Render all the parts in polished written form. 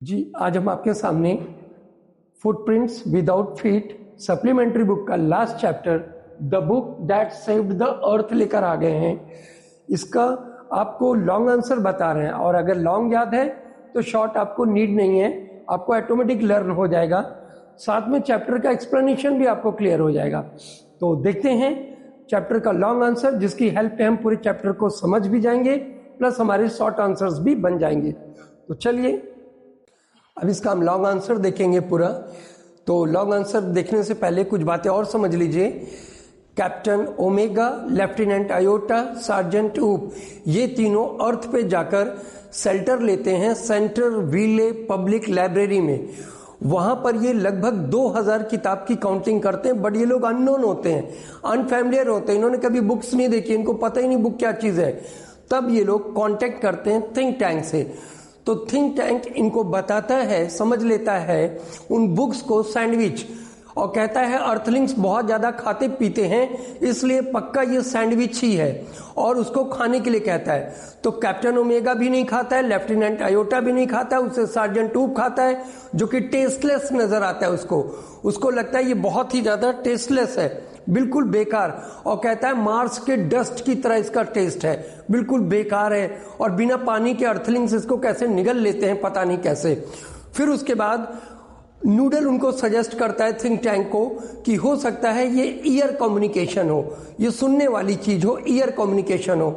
जी, आज हम आपके सामने footprints without feet supplementary book का last chapter the book that saved the earth लेकर आ गए हैं। इसका आपको लॉन्ग आंसर बता रहे हैं और अगर लॉन्ग याद है तो शॉर्ट आपको नीड नहीं है, आपको ऑटोमेटिक लर्न हो जाएगा। साथ में चैप्टर का एक्सप्लेनेशन भी आपको क्लियर हो जाएगा। तो देखते हैं चैप्टर का लॉन्ग आंसर, जिसकी हेल्प पे हम पूरे चैप्टर को समझ भी जाएंगे, प्लस हमारे शॉर्ट आंसर्स भी बन जाएंगे। तो चलिए अब इसका हम लॉन्ग आंसर देखेंगे पूरा। तो लॉन्ग आंसर देखने से पहले कुछ बातें और समझ लीजिए। Captain omega, lieutenant iota, sergeant ऊप, ये तीनों अर्थ पे जाकर शेल्टर लेते हैं सेंट्रल व्हीले पब्लिक लाइब्रेरी में। वहां पर ये लगभग 2000 किताब की काउंटिंग करते हैं, बट ये लोग अननोन होते हैं, अनफैमिलियर होते हैं, इन्होंने कभी बुक्स नहीं देखी, इनको पता ही नहीं बुक क्या चीज है। तब ये लोग कांटेक्ट करते हैं थिंक टैंक से। तो थिंक टैंक इनको बताता है, समझ लेता है उन बुक्स को सैंडविच, और कहता है अर्थलिंग्स बहुत ज्यादा खाते पीते हैं, इसलिए पक्का ये सैंडविच ही है, और उसको खाने के लिए कहता है। तो कैप्टन ओमेगा भी नहीं खाता है, लेफ्टिनेंट आयोटा भी नहीं खाता है, उससे सार्जेंट ऊप खाता है, जो कि टेस्टलेस नजर आता है उसको लगता है ये बहुत ही ज्यादा टेस्टलेस है, बिल्कुल बेकार, और कहता है मार्स के डस्ट की तरह इसका टेस्ट है, बिल्कुल बेकार है, और बिना पानी के अर्थलिंग्स इसको कैसे निगल लेते हैं पता नहीं कैसे। फिर उसके बाद नूडल उनको सजेस्ट करता है थिंक टैंक को कि हो सकता है ये ईयर कम्युनिकेशन हो, ये सुनने वाली चीज हो, ईयर कम्युनिकेशन हो।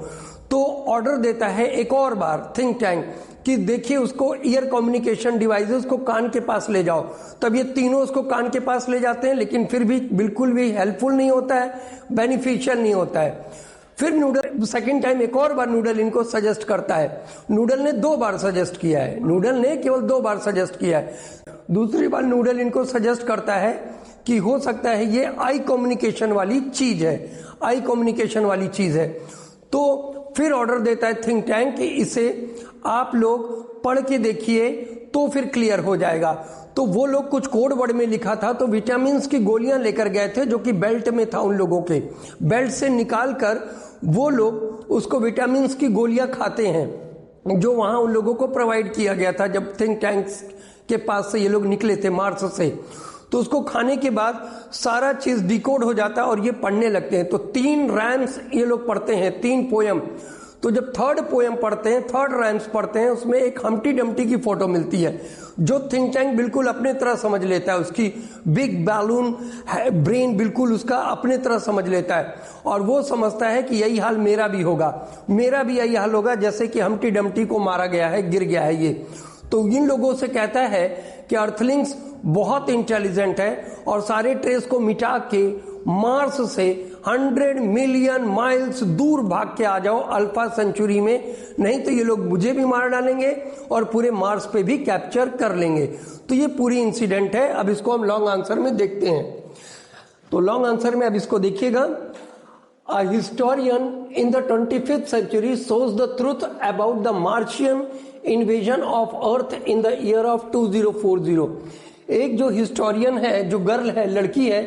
तो ऑर्डर देता है एक और बार थिंक टैंक कि देखिए उसको ईयर कम्युनिकेशन डिवाइसेस को कान के पास ले जाओ। तब ये तीनों उसको कान के पास ले जाते हैं, लेकिन फिर भी बिल्कुल भी हेल्पफुल नहीं होता है, बेनिफिशियल नहीं होता है। फिर नूडल सेकंड टाइम एक और बार नूडल इनको सजेस्ट करता है। नूडल ने 2 बार सजेस्ट किया है, नूडल ने केवल 2 बार सजेस्ट किया है। दूसरी बार नूडल इनको सजेस्ट करता है कि हो सकता है ये आई कम्युनिकेशन वाली चीज है, आई कम्युनिकेशन वाली चीज है। तो फिर ऑर्डर देता है थिंक टैंक कि इसे आप लोग पढ़ के देखिए तो फिर क्लियर हो जाएगा। तो वो लोग कुछ कोड वर्ड में लिखा था, तो विटामिन की गोलियां लेकर गए थे जो कि बेल्ट में था, उन लोगों के बेल्ट से निकाल कर वो लोग उसको विटामिन की गोलियां खाते हैं, जो वहां उन लोगों को प्रोवाइड किया गया था जब थिंक टैंक के पास से ये लोग निकले थे मार्स से। तो उसको खाने के बाद सारा चीज डिकोड हो जाता है और ये पढ़ने लगते हैं। तो 3 रैम्स ये लोग पढ़ते हैं, 3 पोयम। तो जब थर्ड पोयम पढ़ते हैं, थर्ड रैम्स पढ़ते हैं, उसमें एक हम्टी डम्टी की फोटो मिलती है जो थिंक टैंक बिल्कुल अपने तरह समझ लेता है, उसकी बिग बैलून ब्रेन बिल्कुल उसका अपने तरह समझ लेता है, और वो समझता है कि यही हाल मेरा भी होगा, मेरा भी यही हाल होगा जैसे कि हम्टी डम्टी को मारा गया है, गिर गया है ये। तो इन लोगों से कहता है कि अर्थलिंग्स बहुत इंटेलिजेंट है और सारे ट्रेस को मिटा के मार्स से 100 मिलियन माइल्स दूर भाग के आ जाओ अल्फा सेंचुरी में, नहीं तो ये लोग मुझे भी मार डालेंगे और पूरे मार्स पे भी कैप्चर कर लेंगे। तो ये पूरी इंसिडेंट है। अब इसको हम लॉन्ग आंसर में देखते हैं। तो लॉन्ग आंसर में अब इसको देखिएगा। A historian in the 25th century shows the truth about the Martian invasion of Earth in the year of 2040। एक जो हिस्टोरियन है, जो गर्ल है, लड़की है,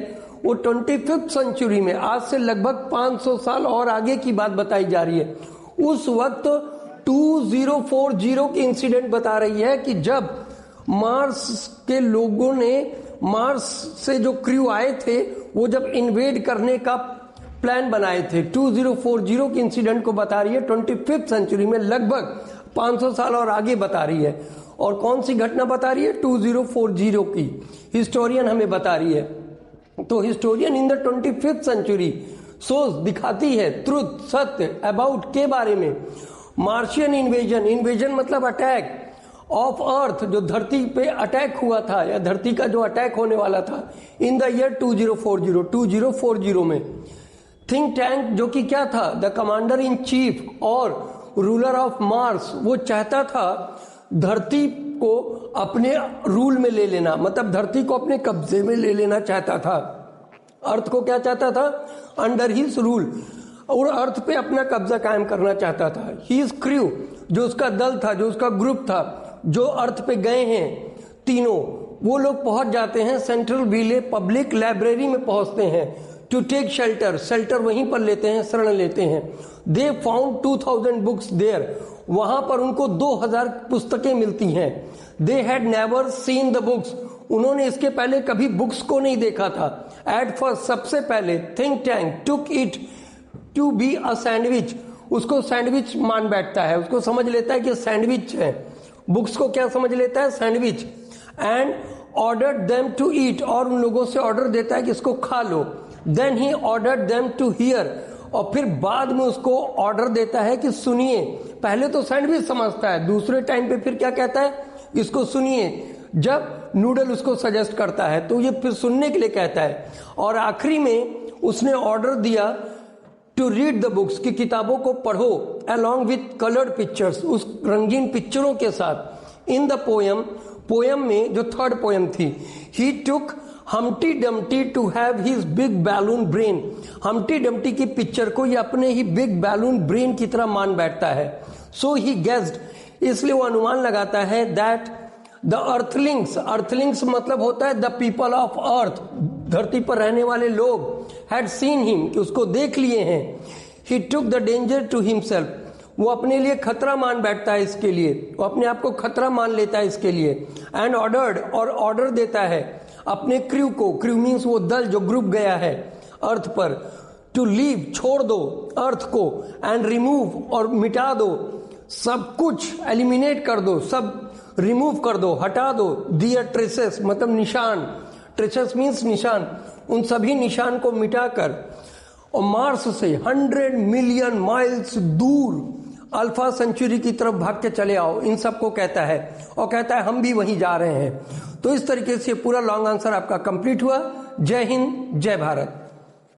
वो 25th सेंचुरी में, आज से लगभग 500 साल और आगे की बात बताई जा रही है, उस वक्त 2040 की इंसिडेंट बता रही है कि जब मार्स के लोगों ने, मार्स से जो क्रू आए थे, वो जब इन्वेड करने का प्लान बनाए थे। 2040 की इंसिडेंट को बता रही है, 25th सेंचुरी में, लगभग 500 साल और आगे बता रही है। और कौन सी घटना बता रही है? 2040 की हिस्टोरियन हमें बता रही है। तो historian in the 25th century सोच दिखाती है ट्रुथ, सत्य, अबाउट के बारे में मार्शियन इन्वेजन, इन्वेजन मतलब अटैक ऑफ अर्थ, जो धरती पे अटैक हुआ था या धरती का जो अटैक होने वाला था इन द ईयर 2040 में। थिंक टैंक जो कि क्या था, द कमांडर इन चीफ और रूलर ऑफ मार्स, वो चाहता था धरती को अपने रूल में ले लेना, मतलब धरती को अपने कब्जे में ले लेना चाहता था। अर्थ को क्या चाहता था? अंडर हिज रूल, और अर्थ पे अपना कब्जा कायम करना चाहता था। हिज क्रू, जो उसका दल था, जो उसका ग्रुप था, जो अर्थ पे गए हैं तीनों, वो लोग पहुंच जाते हैं सेंट्रल व्हीले पब्लिक लाइब्रेरी में पहुंचते हैं टू टेक शेल्टर, शेल्टर वहीं पर लेते हैं, शरण लेते हैं। दे फाउंड 2000 बुक्स देयर, वहां पर उनको 2000 पुस्तकें मिलती हैं। They had never seen the books, उन्होंने इसके पहले कभी बुक्स को नहीं देखा था। एट फर्स्ट, सबसे पहले think tank took it to be a sandwich, उसको सैंडविच मान बैठता है, उसको समझ लेता है कि सैंडविच है। बुक्स को क्या समझ लेता है? Sandwich. And ordered them to eat, और उन लोगों से ऑर्डर देता है कि इसको खा लो। Then he ordered them to here, और फिर बाद में उसको ऑर्डर देता है कि सुनिए। पहले तो सैंडविच समझता है, दूसरे टाइम पे फिर क्या कहता है? इसको सुनिए। जब नूडल उसको सजेस्ट करता है तो ये फिर सुनने के लिए कहता है। और आखिरी में उसने ऑर्डर दिया टू रीड द बुक्स, की किताबों को पढ़ो, अलॉन्ग विथ कलर्ड पिक्चर्स, उस रंगीन पिक्चरों के साथ। इन द पोयम, पोयम में जो थर्ड पोयम थी, he took Humpty Dumpty to have his big balloon brain, Humpty Dumpty की पिक्चर को ये अपने ही बिग बैलून ब्रेन की तरह मान बैठता है। सो ही गेस्ड, इसलिए वो अनुमान लगाता है दैट द अर्थलिंग्स, अर्थलिंग्स मतलब होता है द पीपल ऑफ अर्थ, धरती पर रहने वाले लोग, हैड सीन हिम, कि उसको देख लिए हैं। He took the danger to himself, वो अपने लिए खतरा मान बैठता है इसके लिए, वो अपने आप को खतरा मान लेता है इसके लिए। एंड ऑर्डर्ड, और ऑर्डर देता है अपने क्रू को, क्रू मीन्स वो दल जो ग्रुप गया है अर्थ पर, टू लीव, छोड़ दो अर्थ को, एंड रिमूव, और मिटा दो सब कुछ, एलिमिनेट कर दो, सब रिमूव कर दो, हटा दो। दियर ट्रेसेस मतलब निशान, ट्रेसेस मीन्स निशान, उन सभी निशान को मिटाकर, और मार्स से 100 मिलियन माइल्स दूर अल्फा सेंचुरी की तरफ भाग के चले आओ, इन सबको कहता है। और कहता है हम भी वहीं जा रहे हैं। तो इस तरीके से पूरा लॉन्ग आंसर आपका कंप्लीट हुआ। जय हिंद, जय भारत।